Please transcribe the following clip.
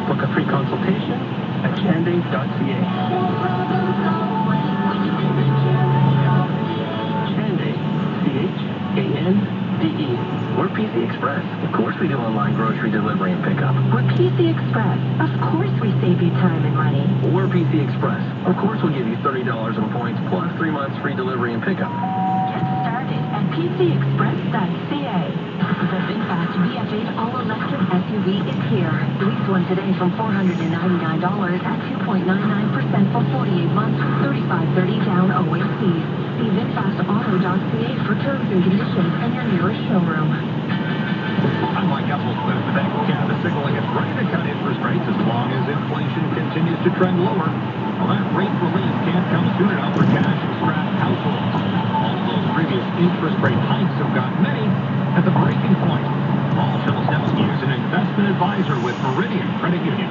Book a free consultation at chande.ca. Chande, C-H-A-N-D-E. We're PC Express. Of course we do online grocery delivery and pickup. We're PC Express. Of course we save you time and money. We're PC Express. Of course we'll give you $30 in points plus 3 months free delivery and pickup. Get started at pcexpress.ca. The VinFast VF8 all-electric SUV is here. Lease one today from $499 at 2.99% for 48 months with $35.30 down OAC. See VinFastAuto.ca for terms and conditions and your nearest showroom. Unlike Apple, the Bank of Canada signaling it's ready to cut interest rates as long as inflation continues to trend lower. Well, that rate relief can't come soon enough for cash-strapped households. All of those previous interest rate hikes have got many at the breaking point. Paul Shelstowski is an investment advisor with Meridian Credit Union.